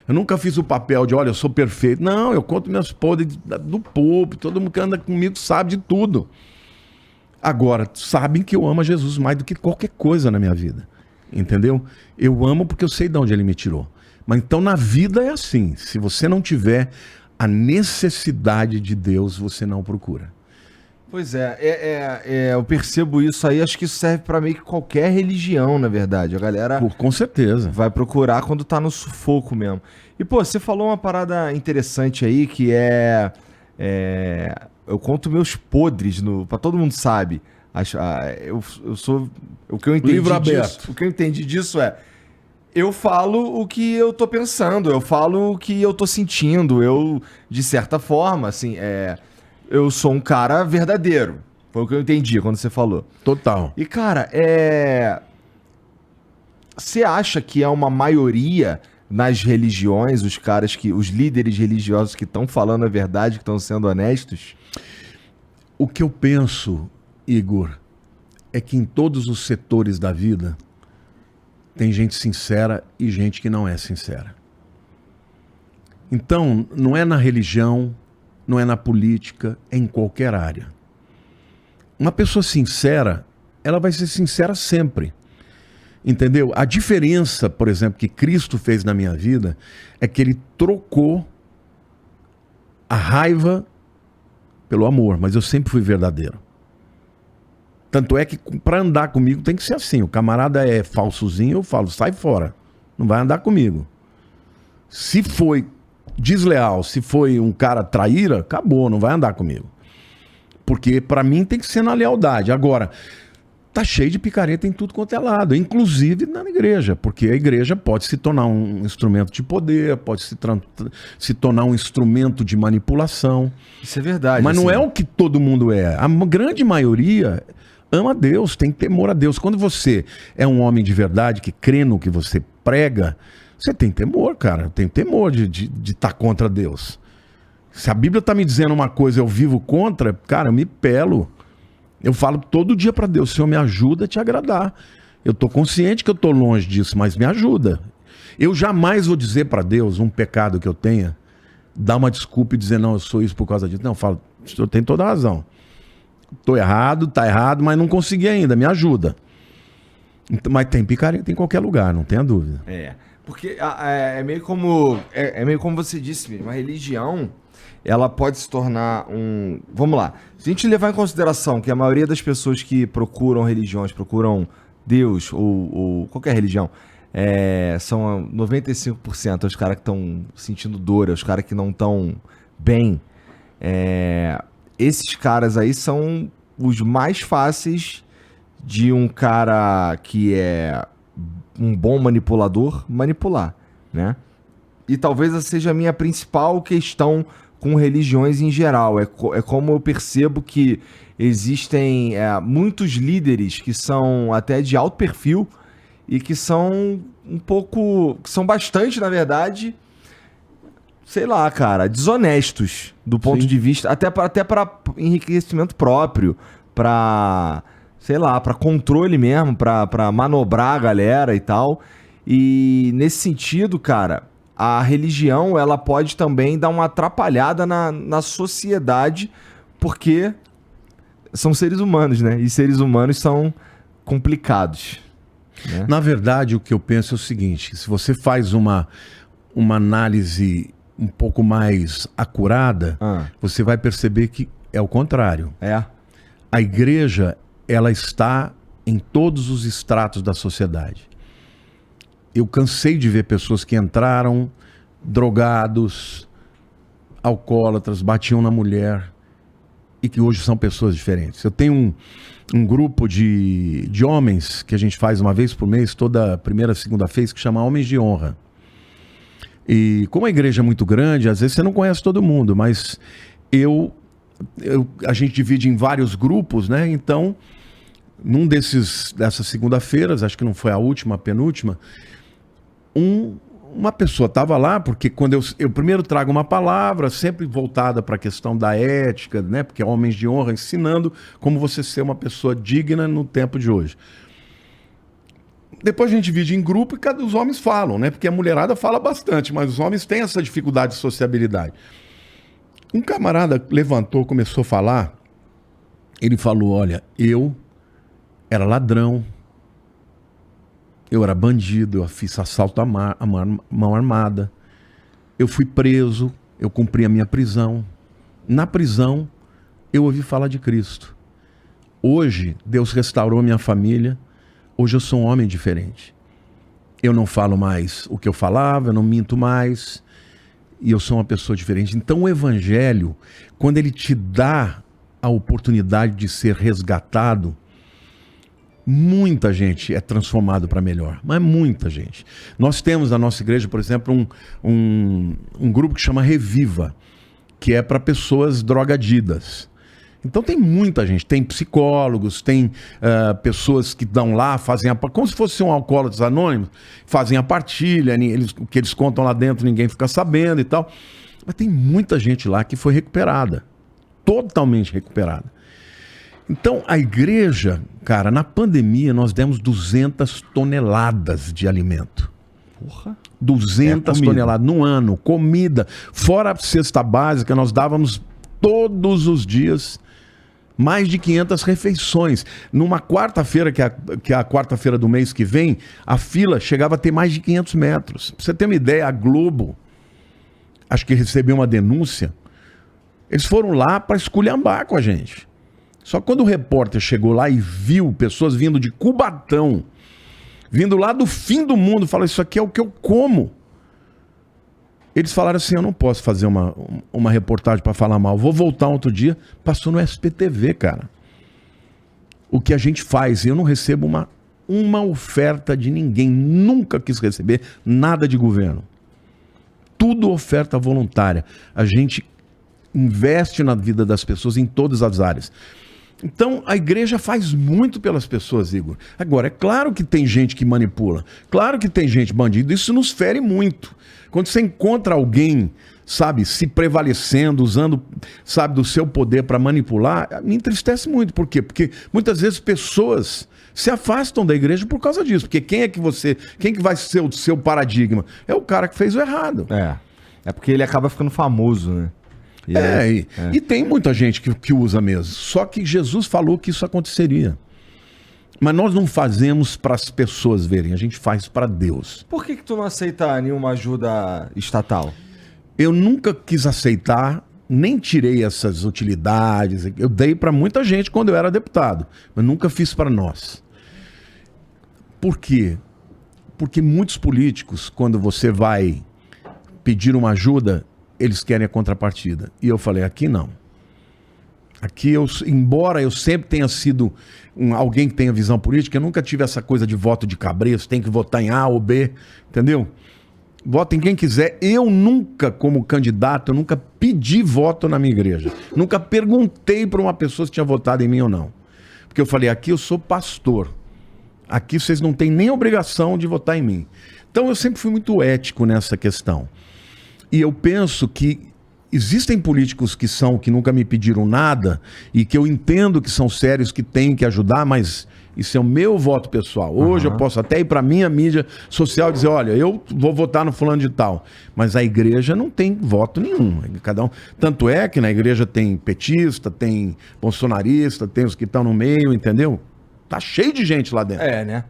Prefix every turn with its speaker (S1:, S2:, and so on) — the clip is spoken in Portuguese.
S1: Eu nunca fiz o papel de, olha, eu sou perfeito. Não, eu conto minhas podres do povo, todo mundo que anda comigo sabe de tudo. Agora, sabem que eu amo a Jesus mais do que qualquer coisa na minha vida. Entendeu? Eu amo porque eu sei de onde ele me tirou. Mas então na vida é assim. Se você não tiver a necessidade de Deus, você não procura.
S2: Pois eu percebo isso aí, acho que isso serve pra meio que qualquer religião, na verdade. A galera
S1: Com certeza.
S2: vai procurar quando tá no sufoco mesmo. E, pô, você falou uma parada interessante aí, que eu conto meus podres, pra todo mundo sabe. Eu sou... O que eu entendi
S1: Livro
S2: disso,
S1: aberto.
S2: o que eu entendi disso eu falo o que eu tô pensando, eu falo o que eu tô sentindo. Eu, de certa forma, assim, eu sou um cara verdadeiro. Foi o que eu entendi quando você falou.
S1: Total.
S2: E, cara, você acha que é uma maioria nas religiões, os líderes religiosos que estão falando a verdade, que estão sendo honestos?
S1: O que eu penso, Igor, é que em todos os setores da vida tem gente sincera e gente que não é sincera. Então, não é na religião, não é na política, é em qualquer área. Uma pessoa sincera, ela vai ser sincera sempre. Entendeu? A diferença, por exemplo, que Cristo fez na minha vida é que ele trocou a raiva pelo amor, mas eu sempre fui verdadeiro. Tanto é que para andar comigo tem que ser assim. O camarada é falsozinho, eu falo, sai fora. Não vai andar comigo. Se foi desleal, se foi um cara traíra, acabou, não vai andar comigo. Porque para mim tem que ser na lealdade. Agora, tá cheio de picareta em tudo quanto é lado, inclusive na igreja, porque a igreja pode se tornar um instrumento de poder, pode se tornar um instrumento de manipulação.
S2: Isso é verdade.
S1: Mas não
S2: assim.
S1: é o que todo mundo é. A grande maioria ama a Deus, tem temor a Deus. Quando você é um homem de verdade, que crê no que você prega, você tem temor, cara. Tem temor de estar contra Deus. Se a Bíblia está me dizendo uma coisa e eu vivo contra, cara, eu me pelo. Eu falo todo dia para Deus, Senhor, me ajuda a te agradar. Eu estou consciente que eu estou longe disso, mas me ajuda. Eu jamais vou dizer para Deus um pecado que eu tenha, dar uma desculpa e dizer, não, eu sou isso por causa disso. Não, eu falo, o senhor tem toda a razão. Tô errado, tá errado, mas não consegui ainda, me ajuda. Mas tem picareta em qualquer lugar, não tenha dúvida.
S2: Porque é meio como você disse mesmo, a religião, ela pode se tornar um... Vamos lá, se a gente levar em consideração que a maioria das pessoas que procuram religiões, procuram Deus ou qualquer religião, são 95% os caras que estão sentindo dor, os caras que não estão bem. Esses caras aí são os mais fáceis de um cara que é um bom manipulador manipular, né? E talvez essa seja a minha principal questão com religiões em geral. É como eu percebo que existem muitos líderes que são até de alto perfil e que são que são bastante, na verdade, sei lá, cara, desonestos do ponto
S1: Sim.
S2: de vista, até para enriquecimento próprio, para, sei lá, para controle mesmo, para manobrar a galera e tal. E nesse sentido, cara, a religião, ela pode também dar uma atrapalhada na sociedade, porque são seres humanos, né? E seres humanos são complicados, né?
S1: Na verdade, o que eu penso é o seguinte, se você faz uma análise um pouco mais acurada, você vai perceber que é o contrário. A igreja, ela está em todos os estratos da sociedade. Eu cansei de ver pessoas que entraram drogados, alcoólatras, batiam na mulher e que hoje são pessoas diferentes. Eu tenho um grupo de homens que a gente faz uma vez por mês, toda primeira, segunda-feira, que chama Homens de Honra. E como a igreja é muito grande, às vezes você não conhece todo mundo, mas a gente divide em vários grupos, né? Então, dessas segunda-feiras, acho que não foi a última, a penúltima, uma pessoa estava lá, porque quando eu primeiro trago uma palavra, sempre voltada para a questão da ética, né? Porque é Homens de Honra, ensinando como você ser uma pessoa digna no tempo de hoje. Depois a gente divide em grupo e cada os homens falam, né? Porque a mulherada fala bastante, mas os homens têm essa dificuldade de sociabilidade. Um camarada levantou, começou a falar. Ele falou: olha, eu era ladrão, eu era bandido, eu fiz assalto à mão armada, eu fui preso, eu cumpri a minha prisão. Na prisão, eu ouvi falar de Cristo. Hoje, Deus restaurou minha família. Hoje eu sou um homem diferente. Eu não falo mais o que eu falava, eu não minto mais. E eu sou uma pessoa diferente. Então o evangelho, quando ele te dá a oportunidade de ser resgatado, muita gente é transformado para melhor. Mas muita gente. Nós temos na nossa igreja, por exemplo, um grupo que chama Reviva, que é para pessoas drogadidas. Então tem muita gente, tem psicólogos, tem pessoas que dão lá, fazem como se fosse um Alcoólatras Anônimos, fazem a partilha, o que eles contam lá dentro ninguém fica sabendo e tal. Mas tem muita gente lá que foi recuperada, totalmente recuperada. Então a igreja, cara, na pandemia nós demos 200 toneladas de alimento.
S2: Porra.
S1: 200 toneladas no ano, comida, fora a cesta básica, nós dávamos todos os dias mais de 500 refeições. Numa quarta-feira, que é a quarta-feira do mês que vem, a fila chegava a ter mais de 500 metros. Pra você ter uma ideia, a Globo, acho que recebeu uma denúncia, eles foram lá para esculhambar com a gente. Só que quando o repórter chegou lá e viu pessoas vindo de Cubatão, vindo lá do fim do mundo, falou: isso aqui é o que eu como. Eles falaram assim: eu não posso fazer uma reportagem para falar mal, vou voltar outro dia. Passou no SPTV, cara. O que a gente faz, eu não recebo uma oferta de ninguém, nunca quis receber nada de governo. Tudo oferta voluntária. A gente investe na vida das pessoas em todas as áreas. Então, a igreja faz muito pelas pessoas, Igor. Agora, é claro que tem gente que manipula. Claro que tem gente bandida. Isso nos fere muito. Quando você encontra alguém, sabe, se prevalecendo, usando, sabe, do seu poder para manipular, me entristece muito. Por quê? Porque muitas vezes pessoas se afastam da igreja por causa disso. Porque quem que vai ser o seu paradigma? É o cara que fez o errado.
S2: É porque ele acaba ficando famoso, né?
S1: E tem muita gente que usa mesmo. Só que Jesus falou que isso aconteceria. Mas nós não fazemos para as pessoas verem, a gente faz para Deus.
S2: Por que tu não aceita nenhuma ajuda estatal?
S1: Eu nunca quis aceitar, nem tirei essas utilidades. Eu dei para muita gente quando eu era deputado, mas nunca fiz para nós. Por quê? Porque muitos políticos, quando você vai pedir uma ajuda, eles querem a contrapartida. E eu falei: aqui não. Aqui, embora eu sempre tenha sido alguém que tenha visão política, eu nunca tive essa coisa de voto de cabresto, tem que votar em A ou B, entendeu? Vota em quem quiser. Eu nunca, como candidato, eu nunca pedi voto na minha igreja. Nunca perguntei para uma pessoa se tinha votado em mim ou não. Porque eu falei: aqui eu sou pastor. Aqui vocês não têm nem obrigação de votar em mim. Então eu sempre fui muito ético nessa questão. E eu penso que existem políticos que nunca me pediram nada e que eu entendo que são sérios, que têm que ajudar, mas isso é o meu voto pessoal. Hoje eu posso até ir para a minha mídia social e dizer: olha, eu vou votar no fulano de tal. Mas a igreja não tem voto nenhum. Cada um. Tanto é que na igreja tem petista, tem bolsonarista, tem os que estão no meio, entendeu? Tá cheio de gente lá dentro.
S2: É, né?